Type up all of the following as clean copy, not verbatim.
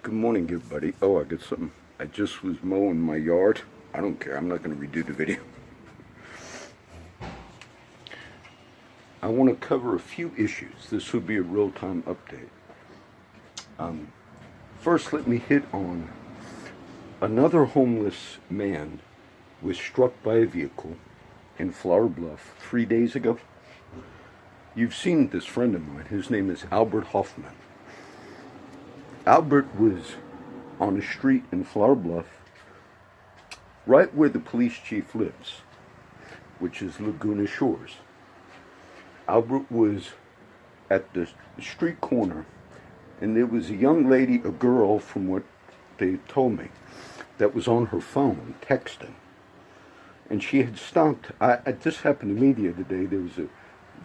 Good morning, everybody. Oh, I got something. I just was mowing my yard. I don't care. I'm not going to redo the video. I want to cover a few issues. This will be a real-time update. First, let me hit on another homeless man was struck by a vehicle in Flour Bluff 3 days ago. You've seen this friend of mine. His name is Albert Hoffman. Albert was on a street in Flour Bluff, right where the police chief lives, which is Laguna Shores. Albert was at the street corner, and there was a young lady, a girl, from what they told me, that was on her phone texting. And she had stopped. This happened to me the other day. There was a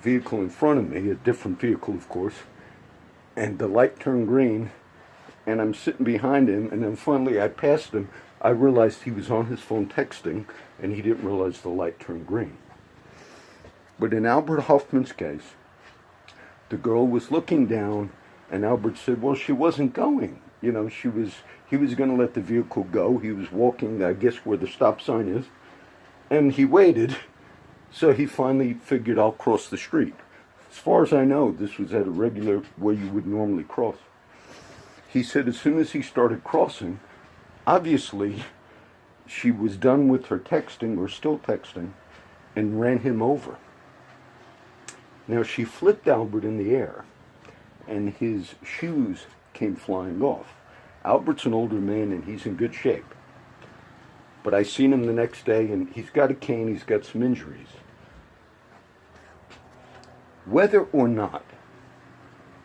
vehicle in front of me, a different vehicle, of course, and the light turned green. And I'm sitting behind him, and then finally I passed him. I realized he was on his phone texting, and he didn't realize the light turned green. But in Albert Hoffman's case, the girl was looking down, and Albert said, well, she wasn't going. You know, he was going to let the vehicle go. He was walking, I guess, where the stop sign is. And he waited, so he finally figured I'll cross the street. As far as I know, this was at a regular where you would normally cross. He said as soon as he started crossing, obviously she was done with her texting, or still texting, and ran him over. Now she flipped Albert in the air, and his shoes came flying off. Albert's an older man, and he's in good shape. But I seen him the next day, and he's got a cane, he's got some injuries. Whether or not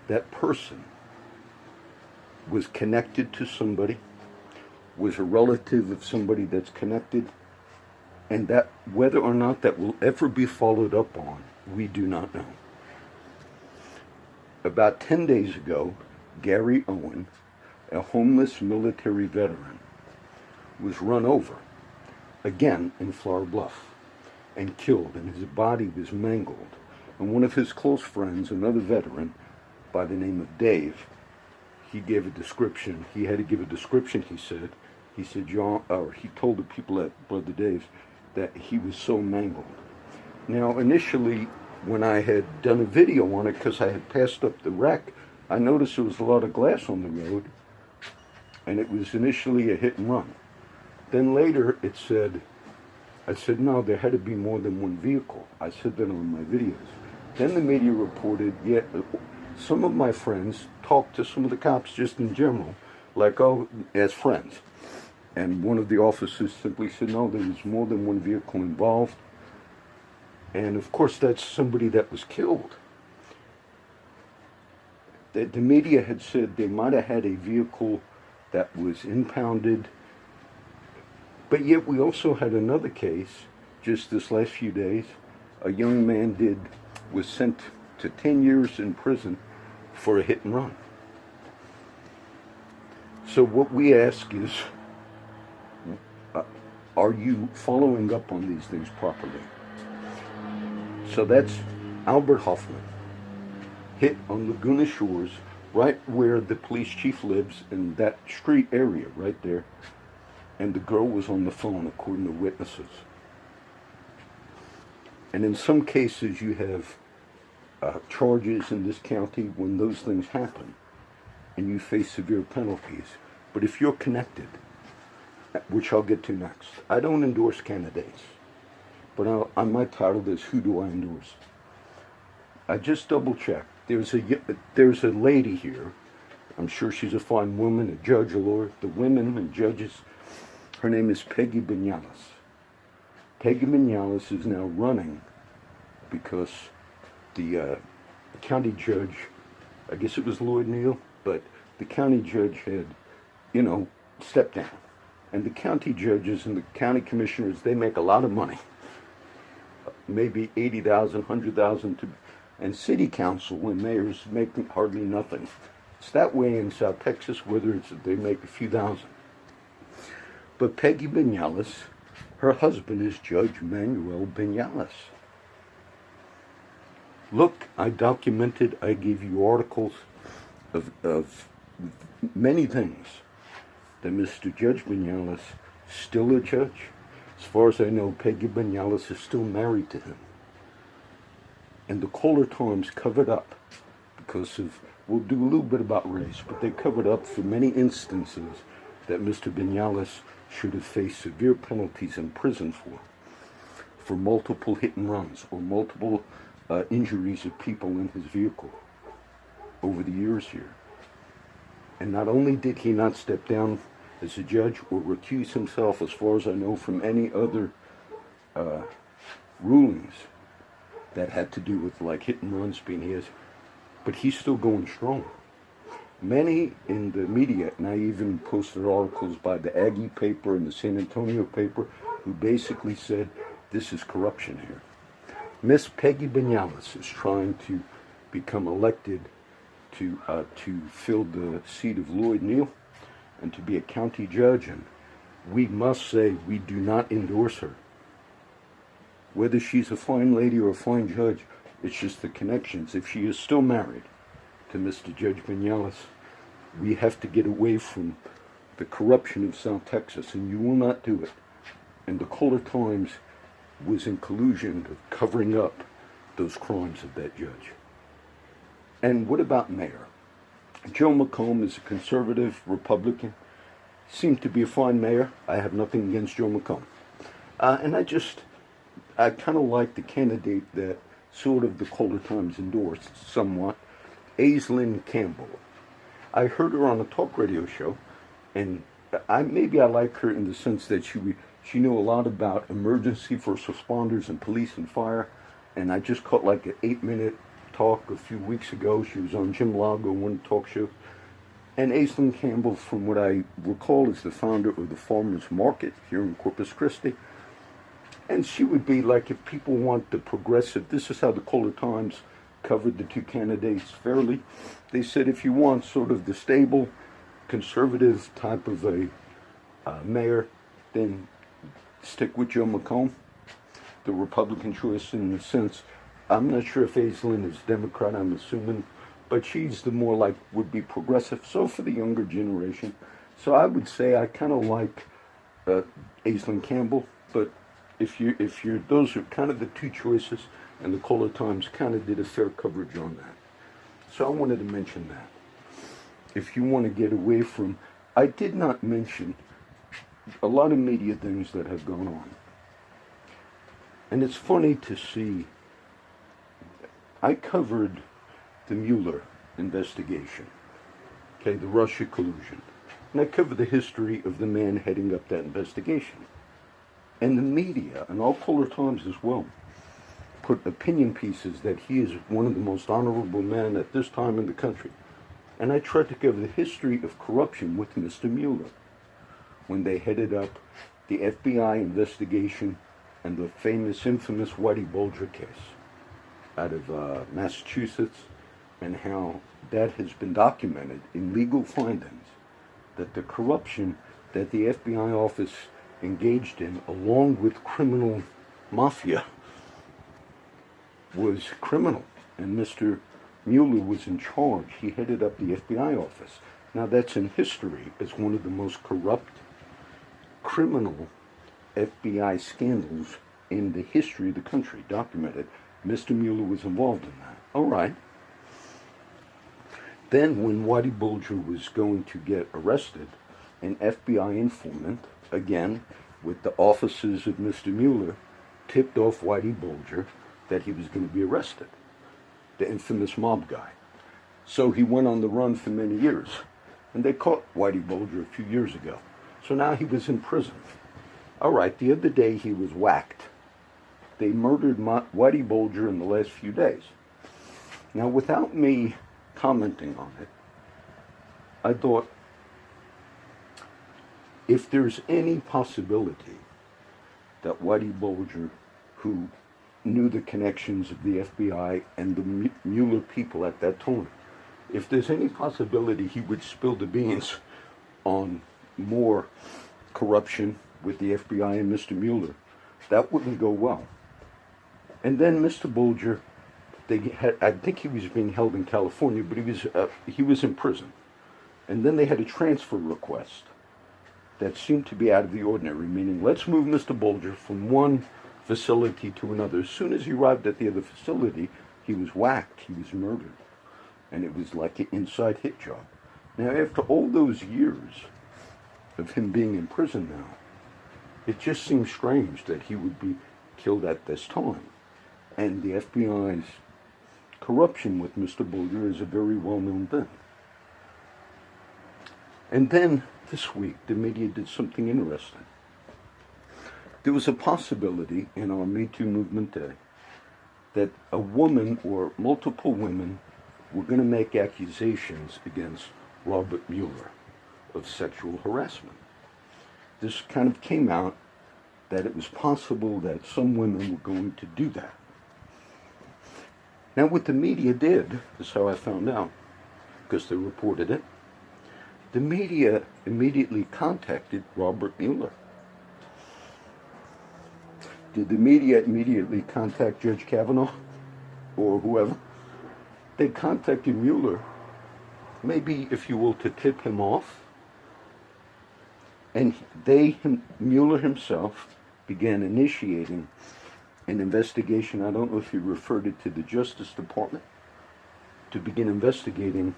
that person was connected to somebody, was a relative of somebody that's connected, and that whether or not that will ever be followed up on, we do not know. About 10 days ago, Gary Owen, a homeless military veteran, was run over, again in Flour Bluff, and killed, and his body was mangled. And one of his close friends, another veteran by the name of Dave, he gave a description. He had to give a description, he said. He said, he told the people at Brother Dave's that he was so mangled. Now, initially, when I had done a video on it, because I had passed up the wreck, I noticed there was a lot of glass on the road, and it was initially a hit and run. Then later, I said, no, there had to be more than one vehicle. I said that on my videos. Then the media reported, some of my friends talked to some of the cops just in general, like, oh, as friends. And one of the officers simply said, no, there was more than one vehicle involved. And of course, that's somebody that was killed. The media had said they might have had a vehicle that was impounded. But yet we also had another case, just this last few days. A young man was sent to 10 years in prison for a hit and run. So what we ask is, are you following up on these things properly? So that's Albert Hoffman, hit on Laguna Shores, right where the police chief lives, in that street area right there. And the girl was on the phone, according to witnesses. And in some cases, you have charges in this county when those things happen, and you face severe penalties. But if you're connected, which I'll get to next, I don't endorse candidates, but on my title is Who Do I Endorse? I just double-checked. There's a lady here. I'm sure she's a fine woman, a judge, a lawyer. The women and judges, her name is Peggy Banales. Peggy Banales is now running because the county judge, I guess it was Lloyd Neal, but the county judge had, stepped down. And the county judges and the county commissioners, they make a lot of money. Maybe $80,000, $100,000, and city council and mayors make hardly nothing. It's that way in South Texas, whether they make a few thousand. But Peggy Banales, her husband is Judge Manuel Banales. Look, I documented, I gave you articles of many things. that Mr. Judge Banales still a judge. As far as I know, Peggy Banales is still married to him. And the Kohler Times covered up because of, we'll do a little bit about race, but they covered up for many instances that Mr. Banales should have faced severe penalties in prison for multiple hit and runs or multiple injuries of people in his vehicle over the years here. And not only did he not step down as a judge or recuse himself, as far as I know, from any other rulings that had to do with like hit and runs being his, but he's still going strong. Many in the media, and I even posted articles by the Aggie paper and the San Antonio paper, who basically said this is corruption here. Miss Peggy Banales is trying to become elected to fill the seat of Lloyd Neal and to be a county judge, and we must say we do not endorse her. Whether she's a fine lady or a fine judge, it's just the connections. If she is still married to Mr. Judge Banales, we have to get away from the corruption of South Texas, and you will not do it. And the Kohler Times was in collusion of covering up those crimes of that judge. And what about mayor? Joe McComb is a conservative Republican. Seemed to be a fine mayor. I have nothing against Joe McComb. And I kind of like the candidate that sort of the Kohler Times endorsed somewhat, Aislinn Campbell. I heard her on a talk radio show, and maybe I like her in the sense that she knew a lot about emergency first responders and police and fire, and I just caught like an 8-minute talk a few weeks ago. She was on Jim Lago, one talk show. And Aislinn Campbell, from what I recall, is the founder of the Farmers Market here in Corpus Christi. And she would be like, if people want the progressive, this is how the Kohler Times covered the two candidates fairly. They said if you want sort of the stable, conservative type of a mayor, then stick with Joe McComb, the Republican choice in the sense. I'm not sure if Aislinn is Democrat, I'm assuming, but she's the more like would be progressive. So for the younger generation, so I would say I kind of like Aislinn Campbell, but if you're those are kind of the two choices, and the Kohler Times kind of did a fair coverage on that. So I wanted to mention that. If you want to get away from, I did not mention a lot of media things that have gone on, and it's funny to see. I covered the Mueller investigation, okay, the Russia collusion, and I covered the history of the man heading up that investigation. And the media, and all Kohler Times as well, put opinion pieces that he is one of the most honorable men at this time in the country. And I tried to cover the history of corruption with Mr. Mueller, when they headed up the FBI investigation and the famous, infamous Whitey Bulger case out of Massachusetts, and how that has been documented in legal findings, that the corruption that the FBI office engaged in, along with criminal mafia, was criminal. And Mr. Mueller was in charge. He headed up the FBI office. Now that's in history as one of the most corrupt criminal FBI scandals in the history of the country, documented. Mr. Mueller was involved in that. All right. Then when Whitey Bulger was going to get arrested, an FBI informant, again, with the officers of Mr. Mueller, tipped off Whitey Bulger that he was going to be arrested, the infamous mob guy. So he went on the run for many years, and they caught Whitey Bulger a few years ago. So now he was in prison. All right, the other day he was whacked. They murdered Whitey Bulger in the last few days. Now, without me commenting on it, I thought, if there's any possibility that Whitey Bulger, who knew the connections of the FBI and the Mueller people at that time, if there's any possibility he would spill the beans on more corruption with the FBI and Mr. Mueller, that wouldn't go well. And then Mr. Bulger, I think he was being held in California, but he was in prison. And then they had a transfer request that seemed to be out of the ordinary, meaning let's move Mr. Bulger from one facility to another. As soon as he arrived at the other facility, he was whacked, he was murdered. And it was like an inside hit job. Now, after all those years of him being in prison now, it just seems strange that he would be killed at this time. And the FBI's corruption with Mr. Bulger is a very well-known thing. And then, this week, the media did something interesting. There was a possibility in our Me Too movement day that a woman or multiple women were going to make accusations against Robert Mueller of sexual harassment. This kind of came out that it was possible that some women were going to do that. Now, what the media did, this is how I found out, because they reported it, the media immediately contacted Robert Mueller. Did the media immediately contact Judge Kavanaugh or whoever? They contacted Mueller, maybe, if you will, to tip him off. And Mueller himself began initiating an investigation. I don't know if he referred it to the Justice Department, to begin investigating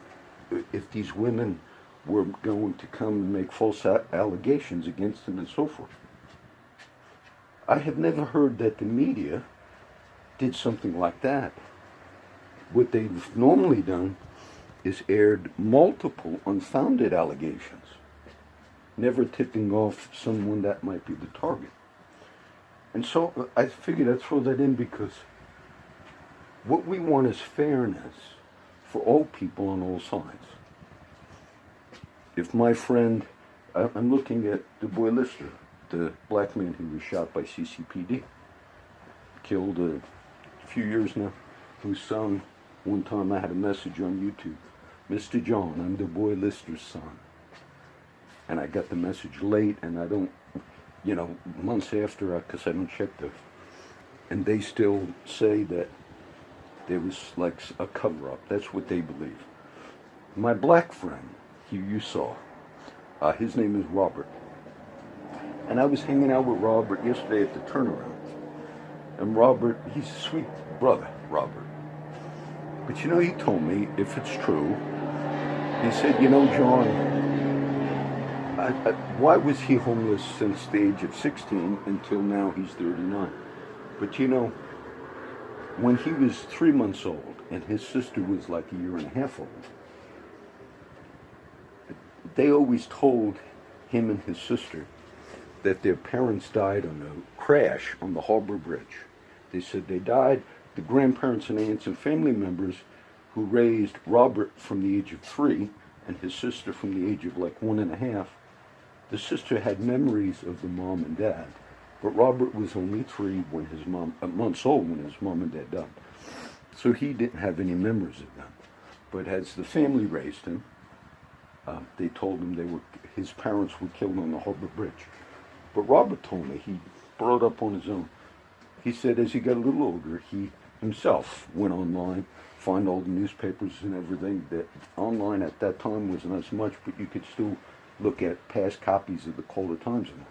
if these women were going to come and make false allegations against him and so forth. I have never heard that the media did something like that. What they've normally done is aired multiple unfounded allegations, never tipping off someone that might be the target. And so I figured I'd throw that in because what we want is fairness for all people on all sides. If my friend, I'm looking at Du Bois Lister, the black man who was shot by CCPD, killed a few years now, whose son, one time I had a message on YouTube, Mr. John, I'm Du Bois Lister's son. And I got the message late, and I don't, months after, because I don't check those. And they still say that there was like a cover-up. That's what they believe. My black friend, who you saw, his name is Robert. And I was hanging out with Robert yesterday at the turnaround. And Robert, he's a sweet brother, Robert. But he told me, if it's true, he said, John, why was he homeless since the age of 16 until now he's 39? But when he was 3 months old and his sister was like a year and a half old, they always told him and his sister that their parents died on a crash on the Harbor Bridge. They said they died. The grandparents and aunts and family members who raised Robert from the age of 3 and his sister from the age of like 1.5, the sister had memories of the mom and dad, but Robert was only 3 months old when his mom and dad died. So he didn't have any memories of them. But as the family raised him, they told him his parents were killed on the Harbor Bridge. But Robert told me he brought up on his own. He said as he got a little older, he himself went online, find all the newspapers and everything. That online at that time wasn't as much, but you could still look at past copies of the Caller Times and all.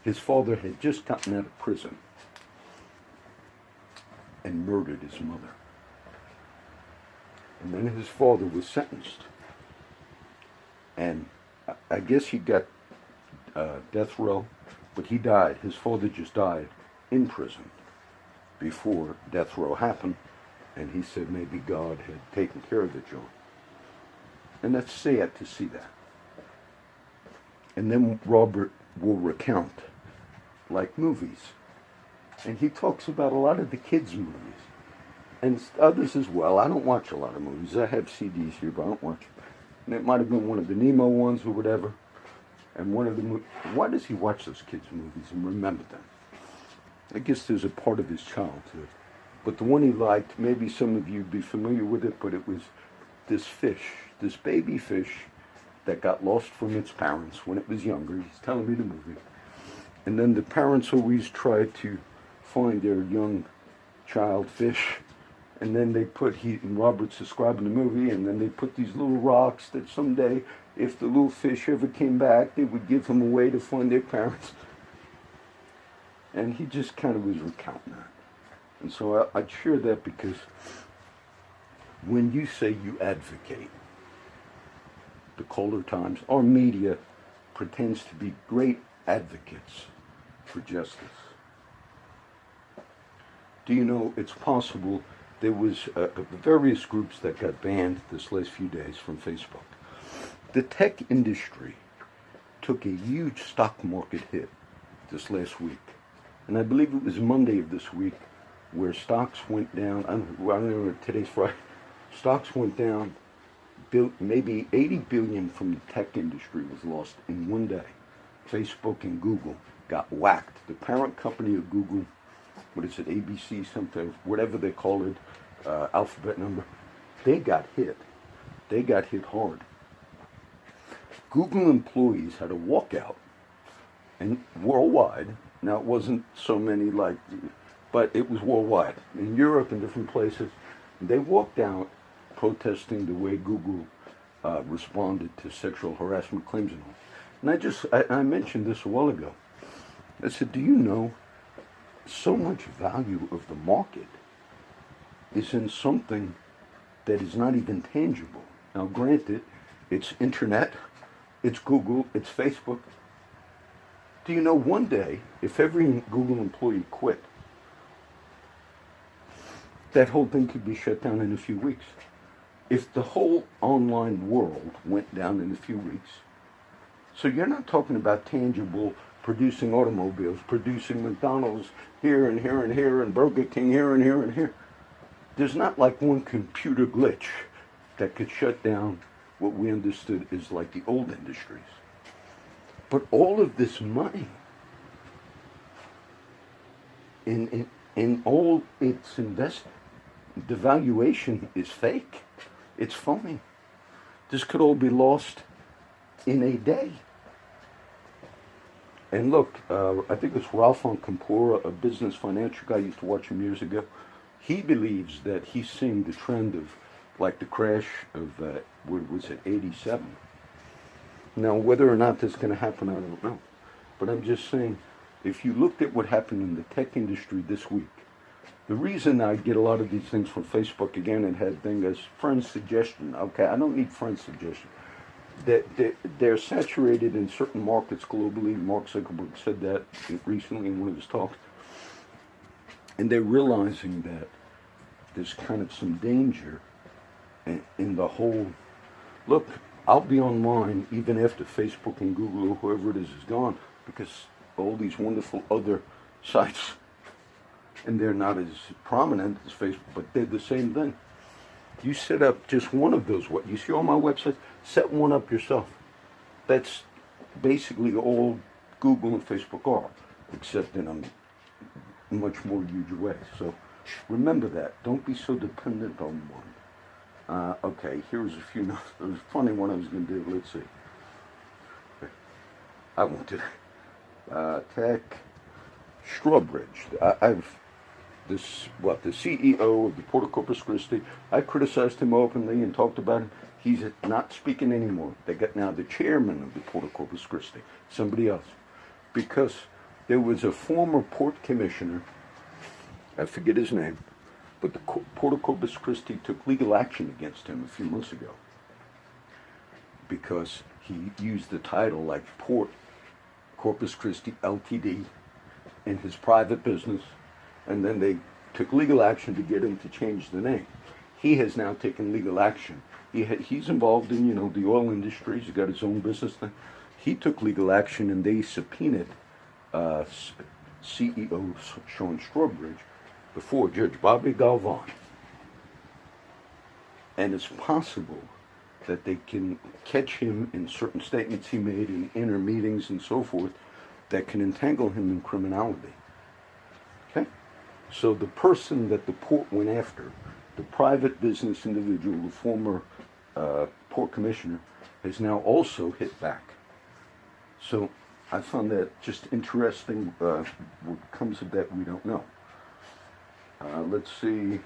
His father had just gotten out of prison and murdered his mother. And then his father was sentenced. And I guess he got death row, but he died. His father just died in prison before death row happened, and he said maybe God had taken care of the John. And that's sad to see that. And then Robert will recount, like movies, and he talks about a lot of the kids' movies, and others as well. I don't watch a lot of movies. I have CDs here, but I don't watch them. And it might have been one of the Nemo ones or whatever. And one of the why does he watch those kids' movies and remember them? I guess there's a part of his childhood. But the one he liked, maybe some of you would be familiar with it, but it was this fish, this baby fish that got lost from its parents when it was younger. He's telling me the movie. And then the parents always try to find their young child fish. And then they and Robert's describing the movie, and then they put these little rocks that someday if the little fish ever came back, they would give them away to find their parents. And he just kind of was recounting that. And so I'd share that because when you say you advocate, the Colder Times, our media pretends to be great advocates for justice. Do you know it's possible there was various groups that got banned this last few days from Facebook. The tech industry took a huge stock market hit this last week. And I believe it was Monday of this week where stocks went down. I don't know, today's Friday. Stocks went down. Maybe 80 billion from the tech industry was lost in one day. Facebook and Google got whacked. The parent company of Google, what is it, ABC something, whatever they call it, alphabet number, they got hit. They got hit hard. Google employees had a walkout, and worldwide. Now, it wasn't so many but it was worldwide. In Europe and different places, they walked out protesting the way Google responded to sexual harassment claims and all. And I mentioned this a while ago. I said, do you know so much value of the market is in something that is not even tangible? Now, granted, it's internet, it's Google, it's Facebook. Do you know one day, if every Google employee quit, that whole thing could be shut down in a few weeks? If the whole online world went down in a few weeks, so you're not talking about tangible, producing automobiles, producing McDonald's here and here and here, and Burger King here and here and here. There's not like one computer glitch that could shut down what we understood as like the old industries. But all of this money in all its investment, the valuation is fake. It's phony. This could all be lost in a day. And look, I think it's Ralph Campora, a business financial guy, I used to watch him years ago. He believes that he's seeing the trend of like the crash of, what was it, 87. Now, whether or not that's going to happen, I don't know. But I'm just saying, if you looked at what happened in the tech industry this week, the reason I get a lot of these things from Facebook, again, it had thing as friend suggestion. Okay, I don't need friend suggestion. They're saturated in certain markets globally. Mark Zuckerberg said that recently in one of his talks. And they're realizing that there's kind of some danger in the whole, look, I'll be online even after Facebook and Google or whoever it is gone, because all these wonderful other sites, and they're not as prominent as Facebook, but they're the same thing. You set up just one of those, what you see on my website, set one up yourself. That's basically all Google and Facebook are, except in a much more huge way. So remember that. Don't be so dependent on one. Okay, here's a few notes. It was a funny one I was going to do. Let's see. I won't do that. Tech Strawbridge. I've the CEO of the Port of Corpus Christi. I criticized him openly and talked about him. He's not speaking anymore. They got now the chairman of the Port of Corpus Christi, somebody else, because there was a former port commissioner. I forget his name. But the Port of Corpus Christi took legal action against him a few months ago because he used the title like Port Corpus Christi Ltd. In his private business, and then they took legal action to get him to change the name. He has now taken legal action. He's involved in, the oil industry. He's got his own business thing. He took legal action, and they subpoenaed CEO Sean Strawbridge before Judge Bobby Galvan. And it's possible that they can catch him in certain statements he made in inner meetings and so forth that can entangle him in criminality. Okay? So the person that the port went after, the private business individual, the former port commissioner, has now also hit back. So I found that just interesting. What comes of that, we don't know. Let's see.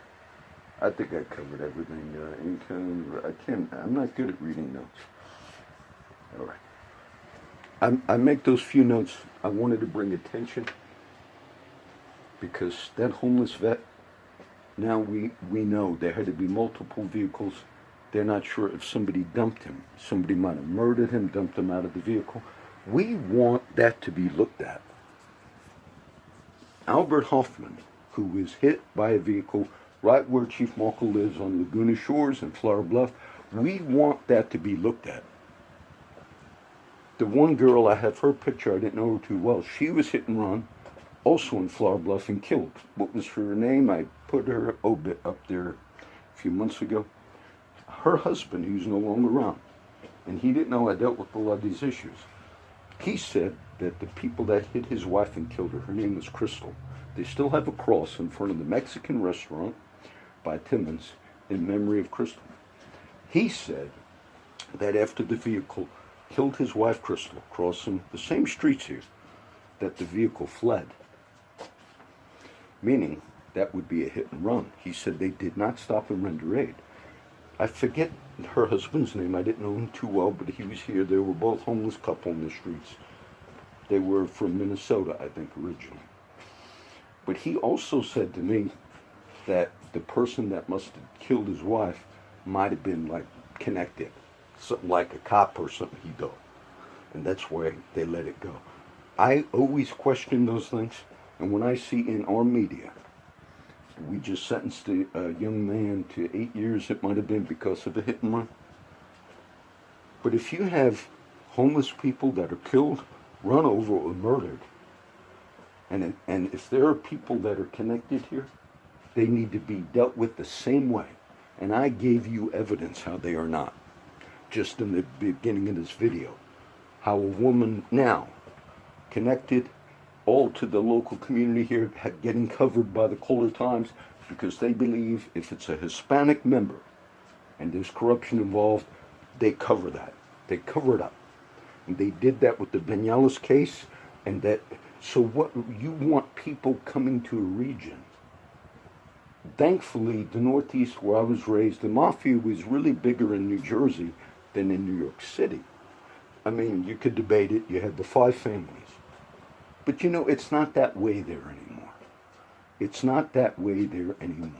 I think I covered everything. Income. I'm not good at reading notes. All right. I make those few notes. I wanted to bring attention because that homeless vet, now we know there had to be multiple vehicles. They're not sure if somebody dumped him. Somebody might have murdered him, dumped him out of the vehicle. We want that to be looked at. Albert Hoffman, who was hit by a vehicle right where Chief Markle lives on Laguna Shores and Flour Bluff, we want that to be looked at. The one girl, I have her picture, I didn't know her too well. She was hit and run, also in Flour Bluff, and killed. What was her name? I put her obit up there a few months ago. Her husband, who's no longer around, and he didn't know I dealt with a lot of these issues. He said that the people that hit his wife and killed her name was Crystal. They still have a cross in front of the Mexican restaurant by Timmons in memory of Crystal. He said that after the vehicle killed his wife Crystal, crossing the same streets here, that the vehicle fled. Meaning that would be a hit and run. He said they did not stop and render aid. I forget her husband's name. I didn't know him too well, but he was here. They were both homeless couple in the streets. They were from Minnesota, I think, originally. But he also said to me that the person that must have killed his wife might have been like connected, something like a cop or something he know. And that's why they let it go. I always question those things, and when I see in our media, we just sentenced a young man to 8 years, it might have been because of a hit and run. But if you have homeless people that are killed, run over, or murdered, and if there are people that are connected here, they need to be dealt with the same way. And I gave you evidence how they are not, just in the beginning of this video. How a woman now, connected all to the local community here, getting covered by the Kohler Times, because they believe if it's a Hispanic member and there's corruption involved, they cover that. They cover it up. And they did that with the Banales case, and that, so what, you want people coming to a region. Thankfully, the Northeast where I was raised, the mafia was really bigger in New Jersey than in New York City. I mean, you could debate it. You had the 5 families. But you know, it's not that way there anymore. It's not that way there anymore.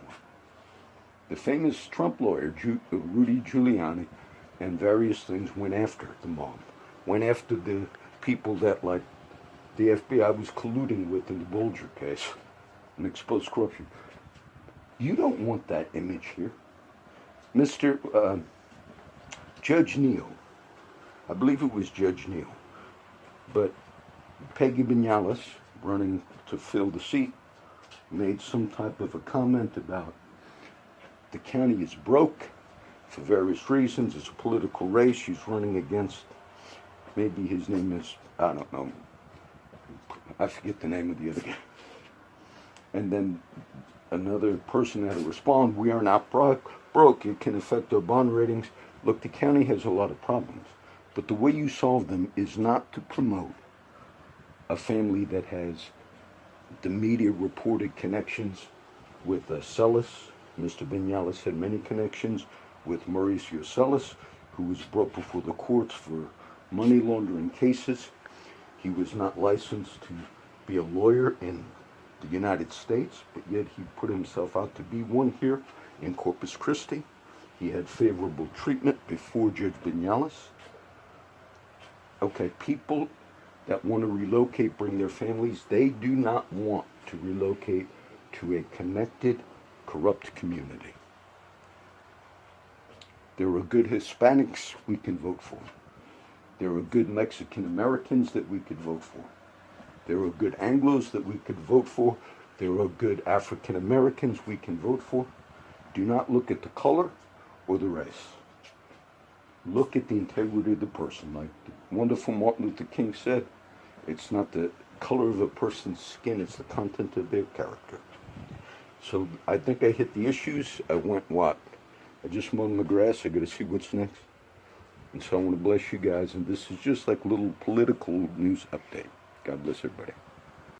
The famous Trump lawyer, Rudy Giuliani, and various things went after the mob. Went after the people that, like, the FBI was colluding with in the Bulger case and exposed corruption. You don't want that image here. Mr. Judge Neal, I believe it was Judge Neal, but Peggy Banales, running to fill the seat, made some type of a comment about the county is broke for various reasons. It's a political race. She's running against, maybe his name is, I don't know, I forget the name of the other guy. And then another person had to respond, we are not broke, it can affect our bond ratings. Look, the county has a lot of problems, but the way you solve them is not to promote a family that has the media reported connections with Celis. Mr. Banales had many connections with Mauricio Celis, who was brought before the courts for money laundering cases. He was not licensed to be a lawyer in the United States, but yet he put himself out to be one here in Corpus Christi. He had favorable treatment before Judge Banales. Okay, people that want to relocate, bring their families, they do not want to relocate to a connected, corrupt community. There are good Hispanics we can vote for. There are good Mexican Americans that we could vote for. There are good Anglos that we could vote for. There are good African Americans we can vote for. Do not look at the color or the race. Look at the integrity of the person. Like the wonderful Martin Luther King said, it's not the color of a person's skin, it's the content of their character. So I think I hit the issues. I went what? I just mowed my grass. I got to see what's next. And so I want to bless you guys. And this is just like a little political news update. God bless everybody.